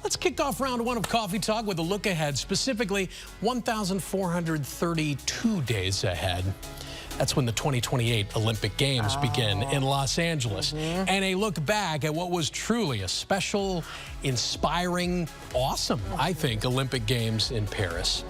Let's kick off round one of Coffee Talk with a look ahead, specifically 1,432 days ahead. That's when the 2028 Olympic Games begin in Los Angeles. And a look back at what was truly a special, inspiring, awesome, I think, Olympic Games in Paris.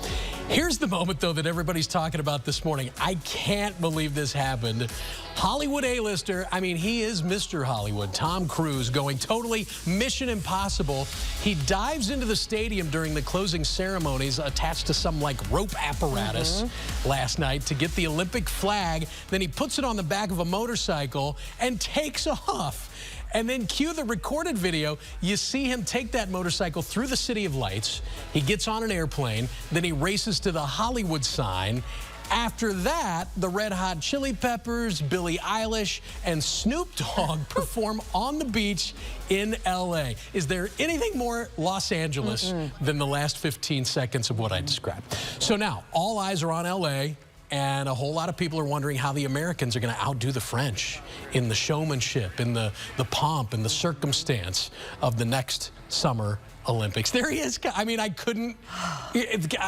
Here's the moment, though, that everybody's talking about this morning. I can't believe this happened. Hollywood A-lister, I mean, he is Mr. Hollywood, Tom Cruise, going totally Mission Impossible. He dives into the stadium during the closing ceremonies attached to some, like, rope apparatus last night to get the Olympic flag. Then he puts it on the back of a motorcycle and takes off. And then cue the recorded video. You see him take that motorcycle through the City of Lights. He gets on an airplane. Then he races to the Hollywood sign. After that, the Red Hot Chili Peppers, Billie Eilish, and Snoop Dogg perform on the beach in L.A. Is there anything more Los Angeles than the last 15 seconds of what I described? So now, all eyes are on L.A., and a whole lot of people are wondering how the Americans are going to outdo the French in the showmanship, in the pomp, and the circumstance of the next Summer Olympics. There he is. I mean, I couldn't.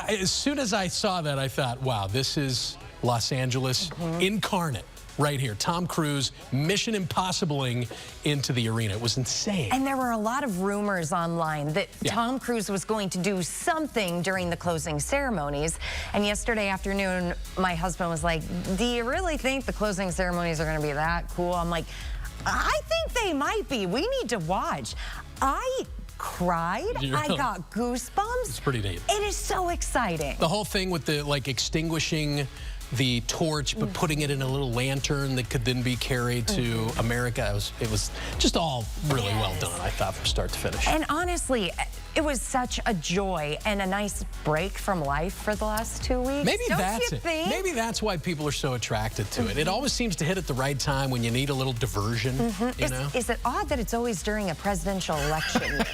As soon as I saw that, I thought, wow, this is Los Angeles incarnate. Right here, Tom Cruise, Mission Impossibling into the arena. It was insane. And there were a lot of rumors online that Tom Cruise was going to do something during the closing ceremonies. And yesterday afternoon, my husband was like, do you really think the closing ceremonies are going to be that cool? I'm like, I think they might be. We need to watch. I cried. I got goosebumps. It's pretty neat. It is so exciting. The whole thing with the, like, extinguishing the torch, but putting it in a little lantern that could then be carried to America. It was just all really well done, I thought, from start to finish. And honestly, it was such a joy and a nice break from life for the last 2 weeks. Maybe Don't that's you it. think? Maybe that's why people are so attracted to it. It always seems to hit at the right time when you need a little diversion, you know? Is it odd that it's always during a presidential election year?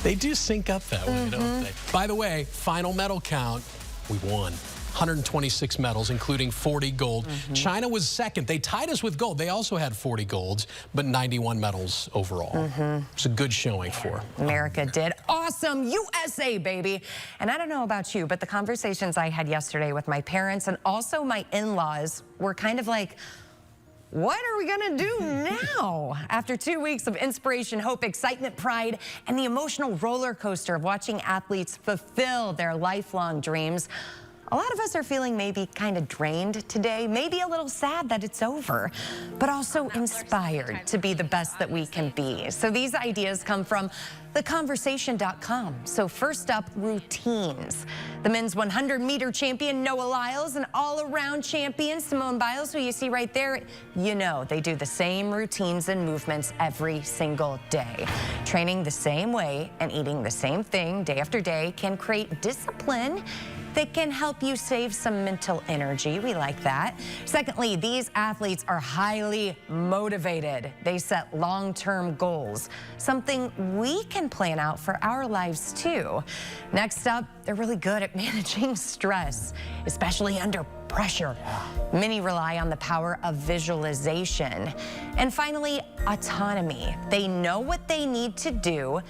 They do sync up that way, don't they? By the way, final medal count, we won. 126 medals, including 40 gold. China was second. They tied us with gold. They also had 40 golds, but 91 medals overall. It's a good showing for America did. Awesome. USA, baby. And I don't know about you, but the conversations I had yesterday with my parents and also my in-laws were kind of like, what are we gonna do now? After 2 weeks of inspiration, hope, excitement, pride, and the emotional roller coaster of watching athletes fulfill their lifelong dreams, a lot of us are feeling maybe kind of drained today, maybe a little sad that it's over, but also inspired to be the best that we can be. So these ideas come from theconversation.com. So first up, routines. The men's 100-meter champion, Noah Lyles, and all-around champion, Simone Biles, who you see right there, you know they do the same routines and movements every single day. Training the same way and eating the same thing day after day can create discipline that can help you save some mental energy. We like that. Secondly, these athletes are highly motivated. They set long-term goals, something we can plan out for our lives too. Next up, they're really good at managing stress, especially under pressure. Many rely on the power of visualization. And finally, autonomy. They know what they need to do,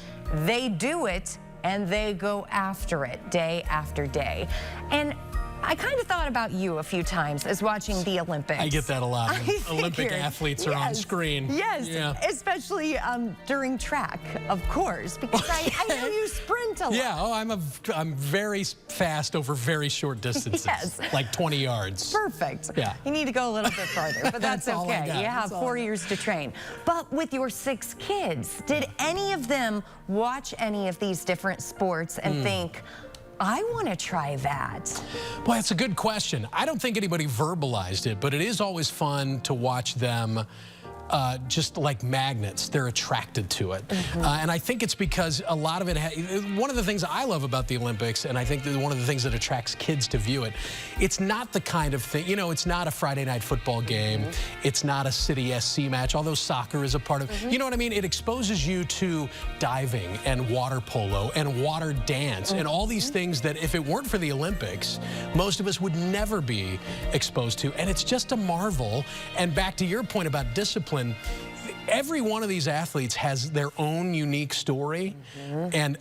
they do it, and they go after it day after day. And I kind of thought about you a few times as watching the Olympics. I get that a lot. Olympic athletes are on screen. Yes, especially during track, of course, because I know you sprint a lot. Yeah, I'm very fast over very short distances, like 20 yards. Perfect. Yeah. You need to go a little bit farther, but that's okay. You have 4 years to train. But with your 6 kids, did any of them watch any of these different sports and think, I want to try that? Well, it's a good question. I don't think anybody verbalized it, but it is always fun to watch them just like magnets. They're attracted to it. And I think it's because a lot of it, one of the things I love about the Olympics, and I think that one of the things that attracts kids to view it, it's not the kind of thing, you know, it's not a Friday night football game. It's not a City SC match, although soccer is a part of, you know what I mean? It exposes you to diving and water polo and water dance and all these things that if it weren't for the Olympics, most of us would never be exposed to. And it's just a marvel. And back to your point about discipline, every one of these athletes has their own unique story, and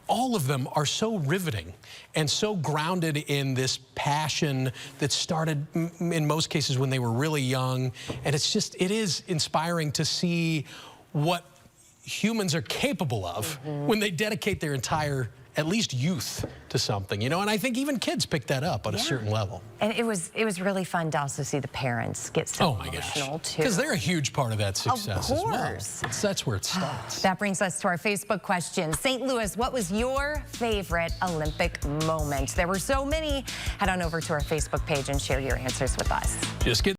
all of them are so riveting and so grounded in this passion that started in most cases when they were really young. And it is inspiring to see what humans are capable of when they dedicate their entire, at least youth, to something, and I think even kids pick that up at a certain level. And it was really fun to also see the parents get so emotional too. Because they're a huge part of that success as well. Of course. That's where it starts. That brings us to our Facebook question. St. Louis, what was your favorite Olympic moment? There were so many. Head on over to our Facebook page and share your answers with us. Just get